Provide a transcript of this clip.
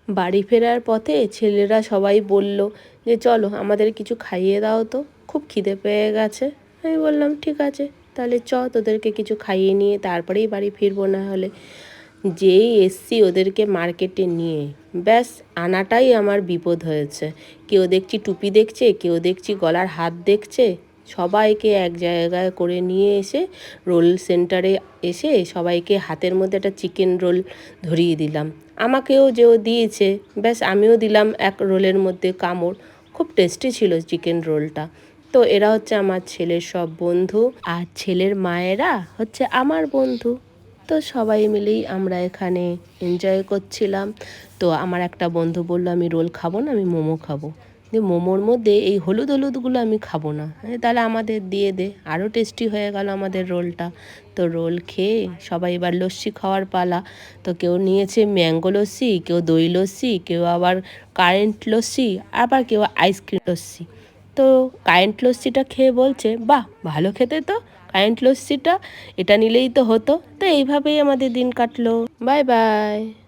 বাড়ি ফেরার পথে ছেলেরা সবাই বলল যে চলো আমাদের কিছু খাইয়ে দাও তো, খুব খিদে পেয়ে গেছে। আমি বললাম ঠিক আছে, তাহলে তোদেরকে কিছু খাইয়ে নিয়ে তারপরেই বাড়ি ফিরবো। না হলে যেই এসছি ওদেরকে মার্কেটে নিয়ে, ব্যাস আনাটাই আমার বিপদ হয়েছে। কেউ দেখছি টুপি দেখছে, কেউ দেখছি গলার হাত দেখছে। সবাইকে এক জায়গায় করে নিয়ে এসে রোল সেন্টারে এসে সবাইকে হাতের মধ্যে একটা চিকেন রোল ধরিয়ে দিলাম। আমাকেও যেও দিয়েছে, ব্যাস আমিও দিলাম এক রোলের মধ্যে কামড়। খুব টেস্টি ছিল চিকেন রোলটা। তো এরা হচ্ছে আমার ছেলের সব বন্ধু, আর ছেলের মায়েরা হচ্ছে আমার বন্ধু। তো সবাই মিলেই আমরা এখানে এনজয় করছিলাম। তো আমার একটা বন্ধু বলল আমি রোল খাবো না, আমি মোমো খাবো। যে মোমোর মধ্যে এই হলুদ হলুদগুলো আমি খাবো না। তাহলে আমাদের দিয়ে দে, আরও টেস্টি হয়ে গেল আমাদের রোলটা। তো রোল খেয়ে সবাই এবার লস্যি খাওয়ার পালা। তো কেউ নিয়েছে ম্যাঙ্গো লস্যি, কেউ দই লস্যি, কেউ আবার কারেন্ট লস্যি, আবার কেউ আইসক্রিম লস্যি। তো কারেন্ট লস্যিটা খেয়ে বলছে বাহ ভালো খেতে তো কারেন্ট লস্যিটা, এটা নিলেই তো হতো। তো এইভাবেই আমাদের দিন কাটলো। Bye bye.